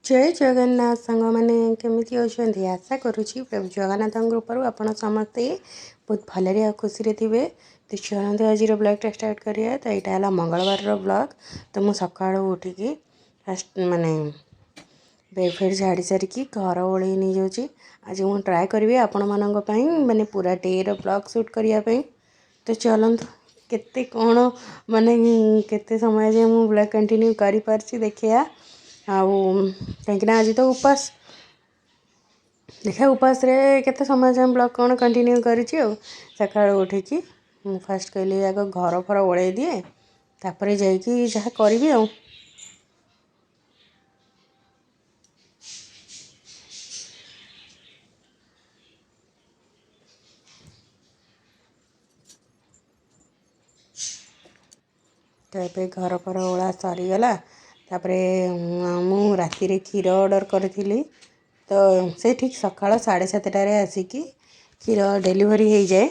जय जगन्नाथ सांग मैंने केमी अच्छे आशा करुँची प्रभु जगन्नाथ कृपारू आपण समस्ते बहुत भलरे खुशी थे। तो चलते आज ब्लॉगटा स्टार्ट करिए। तो यहाँ है मंगलवार ब्लॉग। तो मुझे सका उठिकी फास्ट माने बेड फेड झाड़ी सारिकी घर ओल्ल नहीं जाऊँगी। आज मुझे ट्राए करी आपण माने पूरा डे रो ब्लॉग शूट करने। तो चलतु केते कौन माने केते समय जाए मुझे ब्लॉग कंटिन्यू कर पार्सी देखिया। आउ कहीं आज तो उपास देखा उपास रे केते समय जाए ब्लॉग कौन कंटिन्यू कर सका उठिकी फास्ट कहली आग घर फर ओल्ल दिए तापर जाकि जहाँ करी आ। तो ये घर फर ओला सरीगला। तापर मु राति क्षीर ऑर्डर करी। तो से ठीक सका 7:30 आसिकी क्षीर डेलीवरी हो जाए।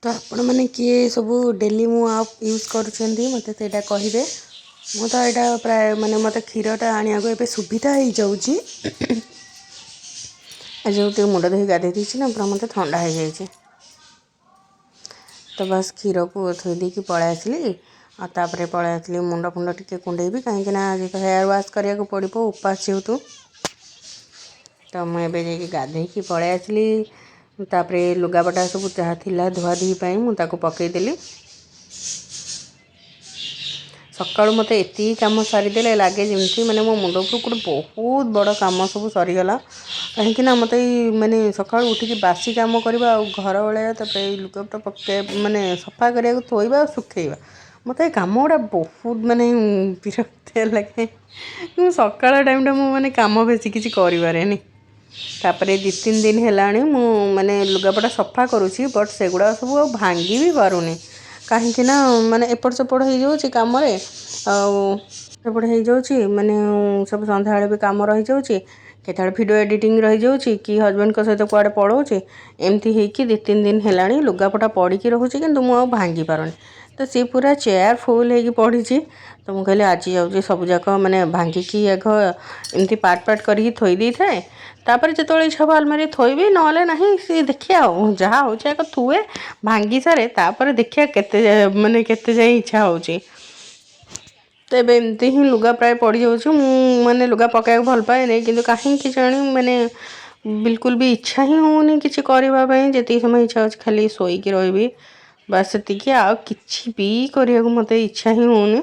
तो आपण मैंने किए सब डेली मु आप यूज करुँच मत कहे। मु तो यहाँ प्राय माने मत क्षीरटा आने को सुविधा हो जाऊँगी। आज जो मुंड धोई गाधे ना पूरा मत ठंडा हो जाए। तो बस क्षीर को थोड़ी पलै आसली आपर पलै आसली मुंड फुंड टे कुंडेबी कहीं आज तो हेयर वाश करने को पड़ो उपास जेहेतु। तो मुझे गाधे पलै आसली तापर लुगापटा सब जहाँ थिला धुआधुई मुझे पकईदेली। सकालू मत एति कम सारीदे लगे जमी मैंने मो मुंड गोटे बहुत बड़ कम सब सरीगला। कहीं मत माने सका उठिक बासी कम करवा घर ओल्ल लुगापटा पके माने सफा करने थोड़ा सुखेवा मत कम गुड़ा बहुत माने विरक्त लगे। सकाल टाइमटा मुझे कम बेसी किसी करें। तापर 2-3 दिन है मु माने लुगापटा सफा करुँची बट सेगुड़ा सब भांगी भी पारुनी कहीं माने एपट सेपट हो जाऊँगी कम आपट हो जाऊँगी माने सब सन्ध्या भी कम रही जाऊँगी केतल वीडियो एडिटिंग रही जाऊँगी कि हजबैंड को सहित कुआडे पलाऊँगी एमती होगी 2-3 दिन है लुगापटा पड़ी रोचे कि मुझे भांगी पारुनी। तो सी पूरा चेयर फुल हो पड़ी। तो मुझे कहली आज जाऊँगी सबूक माने भांगिकी आग एमती पार्ट पार्ट करके थोड़ी थाए तापर जो इच्छा आलमारी थोबी ना सी देखिए जहाँ हो थुए भांगी सारे तापर देखिए केते माने केते जाए इच्छा हो। तो ये एमती ही लुगा प्राय पड़ जाऊँ माने लुगा पकाया भल पाए नहीं कि कहीं जानी माने बिल्कुल भी इच्छा ही होनी किसी करने जी समय इच्छा हो खाली शोक रही बस से आ कि भी करने को मत इच्छा ही होनी।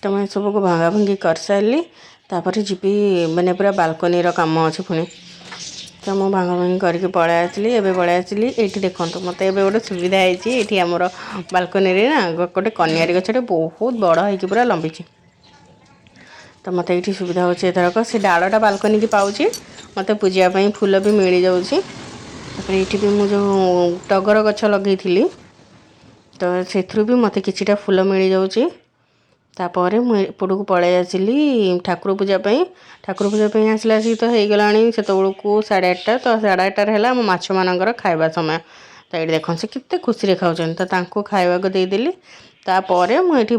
तो मैं सबको भांगा भांगी कर सारी तापर जी मैंने पूरा बालकनी काम अच्छे पुणी। तो मुझे भांगा भांगी करके पलै आसली एवं पलै आसली ये देखो मत ए गोटे सुविधा है आमर बालकनी ना गोटे कनियारी गछटे बहुत बड़ हो पूरा लंबी। तो मत ये सुविधा होथरक से डालटा बालकनी की पाँच मत पूजापी फूल भी मिल जाऊँगी। ये भी मुझे टगर गछ लगे तो से भी मत किछिटा फूल मिल जाऊँगी। तापर मुझे पलै आसली ठाकुर पूजापी आसला तो हो गला से 8:30। तो 8:30 है मो माछ मानकर खाଇବା समय। तो ये देख से कितने खुशी खाऊँ तो खावा को देदेली। तापर मुझे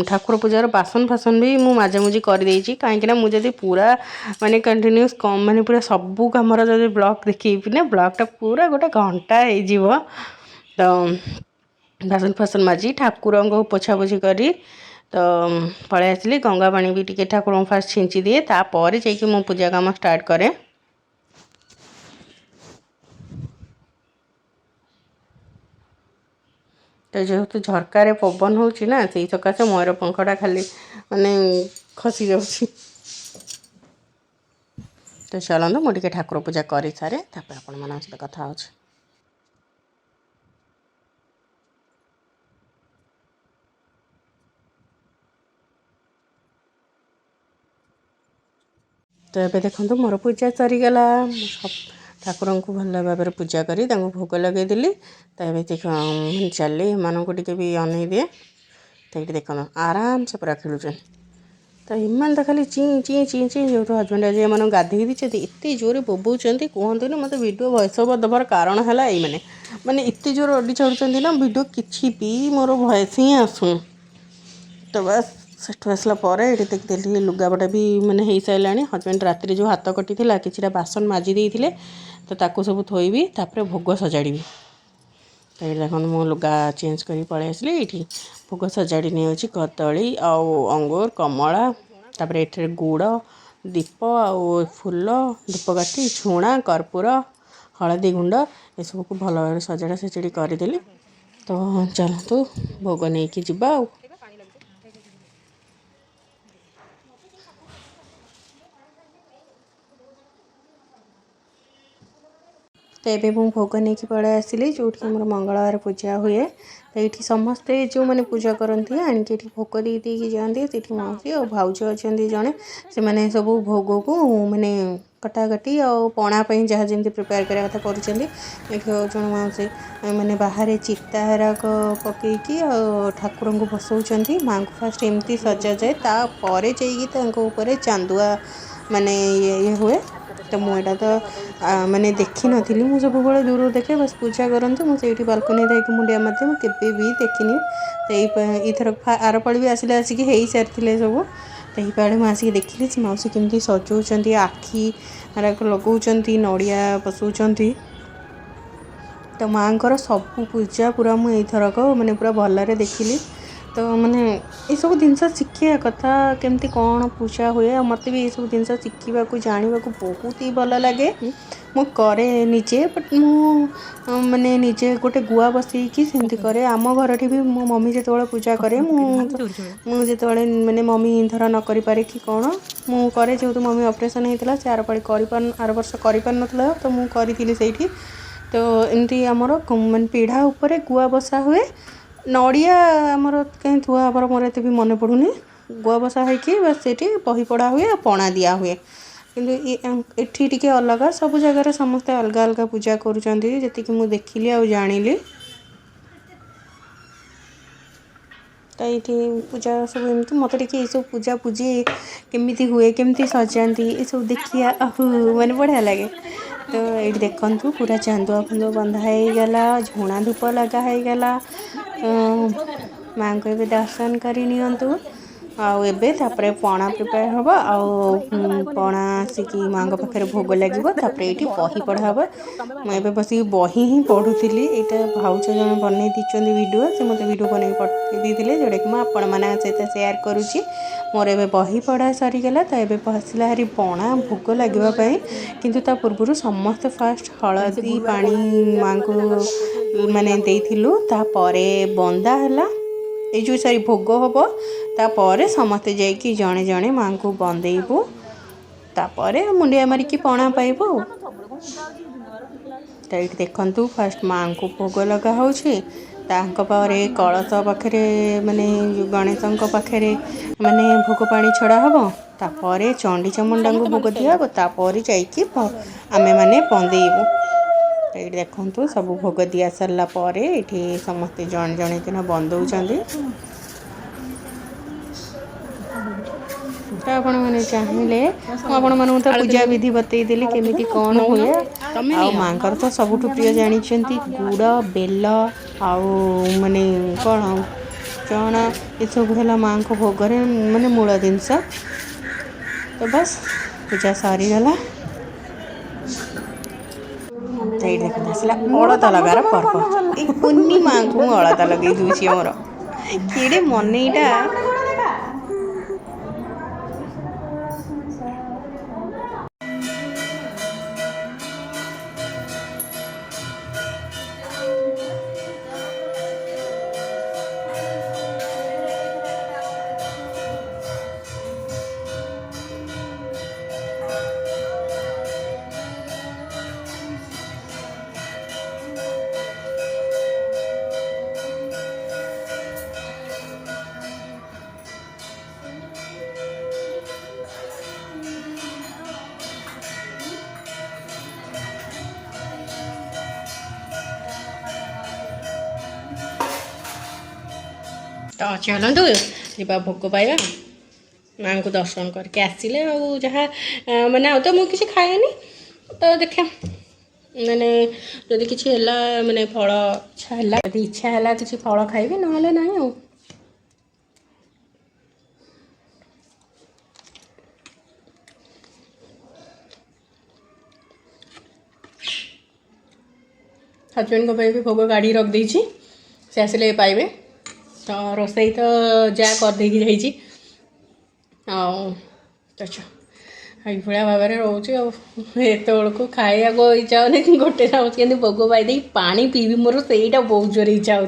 ठाकुर पूजार बासन फासन भी मुझे मजामुजी करदे कहीं मुझे पूरा माने कंटिन्यूस कम माने पूरा सबू कम जो ब्लॉग देखी ना ब्लॉगटा पूरा गोटे घंटा हो। तो बासन फासन माजी ठाकुर को पोछापोछी करी तो पलै आसली गंगा पानी भी टी ठाकुर फास्ट छिंची दिए तापर जाकि मो पूजा काम स्टार्ट करे। तो जेहेतु झरकार पवन हो से सकाशे मयूर पंखटा खाली माने खसी जाऊँगी। तो चलते मुझे ठाकुर पूजा कर सारे तापर आपण सहित कथा हो। तो ये देखो मोर पूजा सरीगला ठाकुर को भल भाव पूजा करी भोग लगेदेली। तो ये देख चली एम टी भी अन दिए। तो ये देख आराम से पूरा खेलुचे ତ ଏମାନେ ତ ଖାଲି ଚିଁ ଚିଁ ଚିଁ ଚିଁ ଯେହେତୁ ହଜବେଣ୍ଡ ଆଜି ଏମାନଙ୍କୁ ଗାଧେଇ ଦେଇଛନ୍ତି ଏତେ ଜୋରରେ ବୋବଉଛନ୍ତି କୁହନ୍ତୁନି। ମୋତେ ଭିଡ଼ିଓ ଭଏସ୍ ଓଭର୍ ଦେବାର କାରଣ ହେଲା ମାନେ ଏତେ ଜୋର ଅଡ଼ି ଛାଡ଼ୁଛନ୍ତି ନା ଭିଡ଼ିଓ କିଛି ବି ମୋର ଭଏସ୍ ହିଁ ଆସୁନି। ତ ବାସ୍ ସେଠୁ ଆସିଲା ପରେ ଏଠି ଦେଖିଥିଲି ଲୁଗାପଟା ବି ମାନେ ହେଇସାରିଲାଣି। ହଜବେଣ୍ଡ ରାତିରେ ଯେଉଁ ହାତ କଟିଥିଲା କିଛିଟା ବାସନ ମାଜି ଦେଇଥିଲେ ତ ତାକୁ ସବୁ ଥୋଇବି ତାପରେ ଭୋଗ ସଜାଡ଼ିବି। ତ ଏଇଠି ଦେଖନ୍ତୁ ମୁଁ ଲୁଗା ଚେଞ୍ଜ କରିକି ପଳେଇ ଆସିଲି। ଏଇଠି ଭୋଗ ସଜାଡ଼ି ନେଉଛି କଦଳୀ ଆଉ ଅଙ୍ଗୁର କମଳା ତାପରେ ଏଠିରେ ଗୁଡ଼ ଦୀପ ଆଉ ଫୁଲ ଧୂପକାଠି ଝୁଣା କର୍ପୂର ହଳଦୀ ଗୁଣ୍ଡ ଏସବୁକୁ ଭଲ ଭାବରେ ସଜଡ଼ା ସଜଡ଼ି କରିଦେଲି। ତ ଚାଲନ୍ତୁ ଭୋଗ ନେଇକି ଯିବା ଆଉ। ତ ଏବେ ମୁଁ ଭୋଗ ନେଇକି ପଳାଇ ଆସିଲି ଯେଉଁଠି ଆମର ମଙ୍ଗଳବାର ପୂଜା ହୁଏ। ତ ଏଇଠି ସମସ୍ତେ ଯେଉଁମାନେ ପୂଜା କରନ୍ତି ଆଣିକି ଏଠି ଭୋଗ ଦେଇକି ଯାଆନ୍ତି। ସେଠି ମାଉସୀ ଆଉ ଭାଉଜ ଅଛନ୍ତି ଜଣେ ସେମାନେ ସବୁ ଭୋଗକୁ ମାନେ କଟାକଟି ଆଉ ପଣା ପାଇଁ ଯାହା ଯେମିତି ପ୍ରିପେୟାର କରିବା କଥା କରୁଛନ୍ତି। ଏଠି ଆଉ ଜଣେ ମାଉସୀ ମାନେ ବାହାରେ ଚିତା ହେରାକ ପକେଇକି ଆଉ ଠାକୁରଙ୍କୁ ବସଉଛନ୍ତି। ମାଆଙ୍କୁ ଫାଷ୍ଟ ଏମିତି ସଜାଯାଏ ତାପରେ ଯାଇକି ତାଙ୍କ ଉପରେ ଚାନ୍ଦୁଆ ମାନେ ଇଏ ହୁଏ। ତ ମୁଁ ଏଇଟା ତ ମାନେ ଦେଖିନଥିଲି। ମୁଁ ସବୁବେଳେ ଦୂରରୁ ଦେଖେ ବାସ୍ ପୂଜା କରନ୍ତି ମୁଁ ସେଇଠି ବାଲକୋନିରେ ଯାଇକି ମୁଣ୍ଡିଆ ମାରିଦିଏ। ମୁଁ କେବେ ବି ଦେଖିନି। ତ ଏଇଥର ଆରପାଳି ବି ଆସିକି ହେଇସାରିଥିଲେ ସବୁ। ତ ଏଇପାଳି ମୁଁ ଆସିକି ଦେଖିଲି ସେ ମାଉସୀ କେମିତି ସଜଉଛନ୍ତି ଆଖି ହେରାକ ଲଗାଉଛନ୍ତି ନଡ଼ିଆ ବସଉଛନ୍ତି। ତ ମାଆଙ୍କର ସବୁ ପୂଜା ପୁରା ମୁଁ ଏଇଥରକ ମାନେ ପୁରା ଭଲରେ ଦେଖିଲି। ତ ମାନେ ଏସବୁ ଜିନିଷ ଶିଖିବା କଥା କେମିତି କ'ଣ ପୂଜା ହୁଏ। ଆଉ ମୋତେ ବି ଏସବୁ ଜିନିଷ ଶିଖିବାକୁ ଜାଣିବାକୁ ବହୁତ ହି ଭଲ ଲାଗେ। ମୁଁ କରେ ନିଜେ ବଟ୍ ମୁଁ ମାନେ ନିଜେ ଗୋଟେ ଗୁଆ ବସେଇକି ସେମିତି କରେ। ଆମ ଘରଠି ବି ମୋ ମମି ଯେତେବେଳେ ପୂଜା କରେ ମୁଁ ଯେତେବେଳେ ମାନେ ମମି ଧର ନ କରିପାରେ କି କ'ଣ ମୁଁ କରେ। ଯେହେତୁ ମମି ଅପରେସନ୍ ହେଇଥିଲା ସେ ଆର ବର୍ଷ କରିପାରିନଥିଲା ତ ମୁଁ କରିଥିଲି ସେଇଠି। ତ ଏମିତି ଆମର ମାନେ ପିଢ଼ା ଉପରେ ଗୁଆ ବସା ହୁଏ। ନଡ଼ିଆ ଆମର କାହିଁ ଥୁଆ ହେବାର ମୋର ଏତେ ବି ମନେ ପଡ଼ୁନି। ଗୁଆ ବସା ହେଇକି ବାସ୍ ସେଇଠି ବହି ପଢ଼ା ହୁଏ ଆଉ ପଣା ଦିଆ ହୁଏ। କିନ୍ତୁ ଏଠି ଟିକେ ଅଲଗା ସବୁ ଜାଗାରେ ସମସ୍ତେ ଅଲଗା ଅଲଗା ପୂଜା କରୁଛନ୍ତି ଯେତିକି ମୁଁ ଦେଖିଲି ଆଉ ଜାଣିଲି। ତ ଏଇଠି ପୂଜା ସବୁ ଏମିତି ମୋତେ ଟିକେ ଏଇସବୁ ପୂଜି କେମିତି ହୁଏ କେମିତି ସଜାନ୍ତି ଏସବୁ ଦେଖିବା ମାନେ ବଢ଼ିଆ ଲାଗେ। ତ ଏଇଠି ଦେଖନ୍ତୁ ପୁରା ଚାନ୍ଦୁଆ ଫାନ୍ଦୁଆ ବନ୍ଧା ହେଇଗଲା ଝୁଣା ଧୂପ ଲଗା ହେଇଗଲା। ମାଆଙ୍କୁ ଏବେ ଦର୍ଶନ କରି ନିଅନ୍ତୁ। ଆଉ ଏବେ ତାପରେ ପଣା ପ୍ରିପେୟାର ହେବ। ଆଉ ପଣା ଆସିକି ମାଆଙ୍କ ପାଖରେ ଭୋଗ ଲାଗିବ। ତାପରେ ଏଇଠି ବହି ପଢ଼ା ହେବ। ମୁଁ ଏବେ ବସିକି ବହି ହିଁ ପଢ଼ୁଥିଲି। ଏଇଟା ଭାଉଜ ଜଣେ ବନେଇ ଦେଇଛନ୍ତି ଭିଡ଼ିଓ। ସେ ମୋତେ ଭିଡ଼ିଓ ବନେଇକି ପଠାଇ ଦେଇଥିଲେ ଯେଉଁଟାକି ମୁଁ ଆପଣମାନଙ୍କ ସହିତ ସେୟାର କରୁଛି। ମୋର ଏବେ ବହି ପଢ଼ା ସରିଗଲା। ତ ଏବେ ବସିଲା ହାରି ପଣା ଭୋଗ ଲାଗିବା ପାଇଁ। କିନ୍ତୁ ତା ପୂର୍ବରୁ ସମସ୍ତେ ଫାଷ୍ଟ ହଳଦୀ ପାଣି ମାଆଙ୍କୁ ମାନେ ଦେଇଥିଲୁ। ତାପରେ ବନ୍ଦା ହେଲା ଏଇ ଯେଉଁ ଭୋଗ ହେବ। ତାପରେ ସମସ୍ତେ ଯାଇକି ଜଣେ ଜଣେ ମାଆଙ୍କୁ ବନ୍ଦେଇବୁ। ତାପରେ ମୁଣ୍ଡିଆ ମାରିକି ପଣା ପାଇବୁ। ତ ଏଇଠି ଦେଖନ୍ତୁ ଫାଷ୍ଟ ମାଆଙ୍କୁ ଭୋଗ ଲଗା ହେଉଛି। ତାଙ୍କ ପରେ କଳସ ପାଖରେ ମାନେ ଗଣେଶଙ୍କ ପାଖରେ ମାନେ ଭୋଗ ପାଣି ଛଡ଼ା ହେବ। ତାପରେ ଚଣ୍ଡୀ ଚାମୁଣ୍ଡାଙ୍କୁ ଭୋଗ ଦିଆହେବ। ତାପରେ ଯାଇକି ଆମେମାନେ ବନ୍ଦେଇବୁ। ତ ଏଇଠି ଦେଖନ୍ତୁ ସବୁ ଭୋଗ ଦିଆ ସାରିଲା ପରେ ଏଇଠି ସମସ୍ତେ ଜଣେ ଜଣେ କିନା ବନ୍ଦଉଛନ୍ତି। ତ ଆପଣମାନେ ଚାହିଁଲେ ମୁଁ ଆପଣମାନଙ୍କୁ ତ ପୂଜା ବିଧି ବତେଇଦେଲି କେମିତି କ'ଣ ହୁଏ। ଆଉ ମାଆଙ୍କର ତ ସବୁଠୁ ପ୍ରିୟ ଜାଣିଛନ୍ତି ଗୁଡ଼ ବେଲ ଆଉ ମାନେ କ'ଣ ଚଣା ଏସବୁ ହେଲା ମାଆଙ୍କ ଭୋଗରେ ମାନେ ମୂଳ ଜିନିଷ। ତ ବାସ୍ ପୂଜା ସରିଗଲା। ଏଇଠି ଦେଖନ୍ତୁ ଆସିଲା ଅଳତା ଲଗାର ପର୍ବ। ଏଇ କୁନି ମାଆଙ୍କୁ ମୁଁ ଅଳତା ଲଗେଇ ଦେଉଛି। ଆମର କେଡ଼େ ମନେଇଟା। ତ ଚାଲନ୍ତୁ ଯିବା ଭୋଗ ପାଇବା। माँ को दर्शन करके आसिले आउ जहाँ मैंने आउ तो मुझे किसी खाएनी तो देखा मैंने जदि किसी है मैंने फल इच्छा है यदि इच्छा है किसी फल खाइबी ना ना आउ हजबैंड को भी भोग गाड़ी रख देछि से आसिले पाइबे तो रोसई तो जा कर देकी जाइछि अच्छा भाया भाव में रोचे एत बड़क खाया को इच्छा होनी गोटे चामच के भोग पाई पानी पीबी मोर सहीटा बहुत जोर इच्छा हो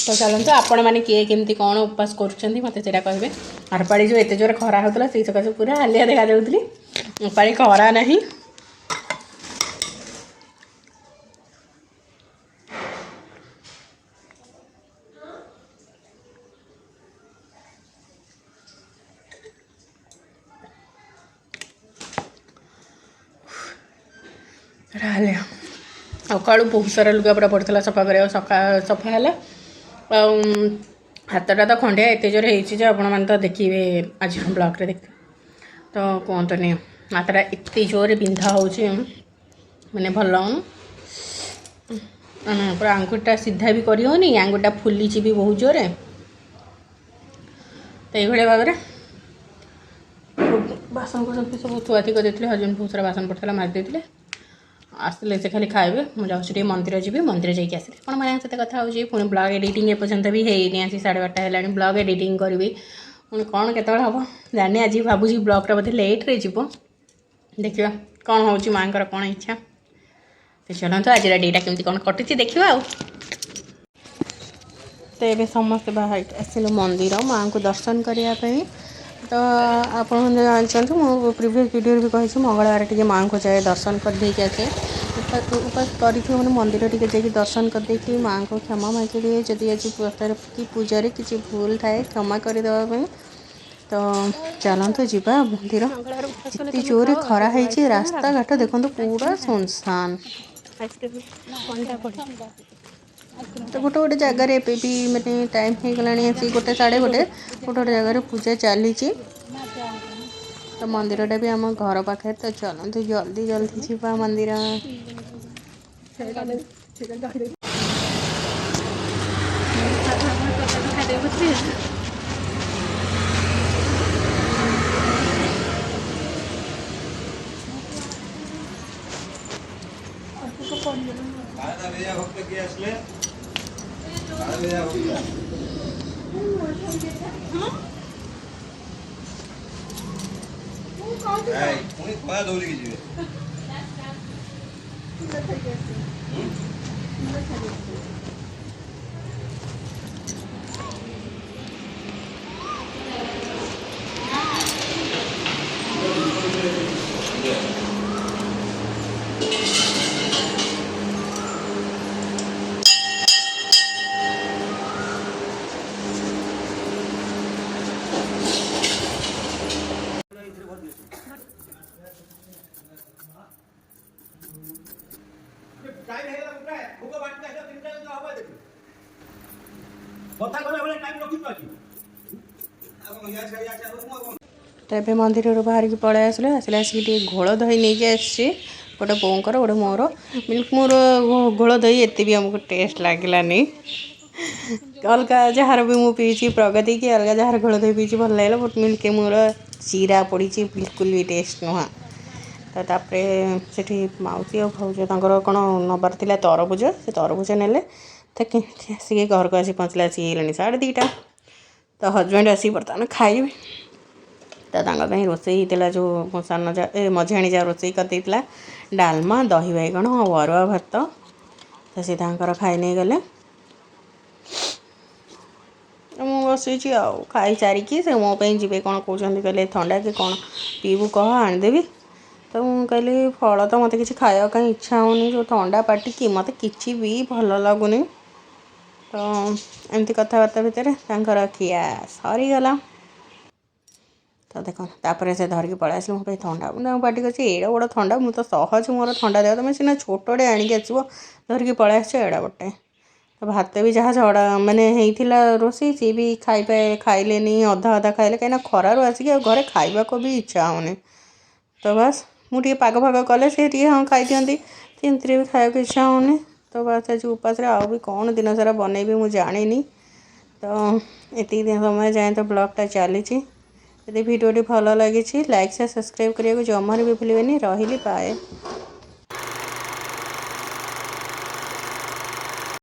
तो चलते आपण मैंने किए केमती कौन उपवास कर मत से कहे आरपाड़ी जो एत जोर खरा होता से सकाशे पूरा हालिया देखा जाऊली पाड़ी खरा ना हालिया सका बहुत सारा लुगापड़ा पड़ता सफा कर सफा है हाथटा तो खंडिया एत जोर हो आपण मैंने तो देखिए आज ब्लॉग रे देख तो कहतुनि हाथटा एत जोर बिंधा हो मैंने भल लगुन पूरा आंगुठा सीधा भी कर आंगुठा फुली भी बहुत जोर तो ये भाव में बासन को सब थुआथी कर हजबैंड बहुत सारा बासन पड़ता मारिदे आसले से खाली खाइबे मुझे मंदिर जी मंदिर जाइए आसले कौन मैं सहित कथा हो पुणी ब्लॉग एडिटिंग एपर्यंत भी हैनी आसी 12:30 है ब्लॉग एडिटिंग करी पुणी कौन केत हम जाने आज भावुँ ब्लॉगटा बोधे लेट्रे जीव देखा कौन हो माँ कौन इच्छा तो चलते आज डेटा केमती कौन कटुची देखा तो ये समस्त बाहर आसिलु मंदिर माँ को दर्शन करने तो आप जानते मो प्रीवियस वीडियो भी कही मंगलवार टी माँ को जाए दर्शन कर देके आसे उपास कर मंदिर टी जाकि दर्शन कर देखी माँ को क्षमा मांगी दिए जदि आज व्रतर की पूजा किसी भूल थाए क्षमा करदेवाई तो चलते जीवा मंदिर इतनी जोर खरा है रास्ता घाट देखो पूरा सुनसान तो गोटे गोटे जगार भी मैंने टाइम हो गला आसी 1:30 गोटे गोटे जगार पूजा चली तो मंदिरटा भी आम घर पाखे तो चलते जल्दी जल्दी जीवा मंदिर तो ये मंदिर बाहर की पलि आसले आसले आसिक घोल दही नहीं आसी गोटे बोकर गोटे मोर मिल्क मोर घोल दही एत भी आमको टेस्ट लगलानी अलग जार भी मुझे पीछे प्रगति की अलग जार घोल दही पीछे भल लगे बट मिल्क मोर चिरा पड़ी बिल्कुल भी टेस्ट नुह तो तापर से मौसी और भाज कौन नबार तरबुज से तरबुज ने तो केमी आसिक घर को आसी पहुँचला आसिक 2:30 तो हजबैंड आसिक बर्तमान खाइबे तो रोसई होता जो सान जा मझियाणी जा रोसई कर डालमा दही बैगण और अरुआ भात तो सी खाई नहीं गले मुझे बसी खाई सारिकी से मोपाई जी कौन कहते कहले थंडा कि कौन पीबू कह आनीदेवी तो मुझे कहली फल तो मत कि खाया कहीं इच्छा होनी जो थंडा पाटी कि मत कि भी भल लगुनि तो एमती कथबार्ता भितर खिया सरीगला ତ ଦେଖ ତାପରେ ସେ ଧରିକି ପଳେଇ ଆସିଲେ ମୋ ପାଇଁ ଥଣ୍ଡା। ମୁଁ ତାଙ୍କୁ ପାଟି କରିଛି ଏଡ଼େ ବଡ଼ ଥଣ୍ଡା, ମୁଁ ତ ସହଜ ମୋର ଥଣ୍ଡା ଦେହ, ତୁମେ ସିନା ଛୋଟଟେ ଆଣିକି ଆସିବ ଧରିକି ପଳେଇ ଆସିଛ ଏଡ଼େ ବଡ଼ଟେ। ତ ଭାତ ବି ଯାହା ଝଡ଼ା ମାନେ ହେଇଥିଲା ରୋଷେଇ ସିଏ ବି ଖାଇଲେନି, ଅଧା ଖାଇଲେ, କାହିଁକିନା ଖରାରୁ ଆସିକି ଆଉ ଘରେ ଖାଇବାକୁ ବି ଇଚ୍ଛା ହେଉନି। ତ ବାସ୍ ମୁଁ ଟିକେ ପାଗ ଫାଗ କଲେ ସେ ଟିକେ ହଁ ଖାଇଦିଅନ୍ତି, ସେମିତିରେ ବି ଖାଇବାକୁ ଇଚ୍ଛା ହେଉନି। ତ ବାସ୍ ଆଜି ଉପାସରେ ଆଉ ବି କ'ଣ ଦିନସାରା ବନେଇବି ମୁଁ ଜାଣିନି। ତ ଏତିକି ଦିନ ସମୟ ଯାଏଁ ତ ବ୍ଲଗ୍ଟା ଚାଲିଛି। ଯଦି ଭିଡ଼ିଓଟି ଭଲ ଲାଗିଛି ଲାଇକ୍ ସେୟାର ସବସ୍କ୍ରାଇବ୍ କରିବାକୁ ଜମାରୁ ବି ଭୁଲିବେନି। ରହିଲି, ବାଏ।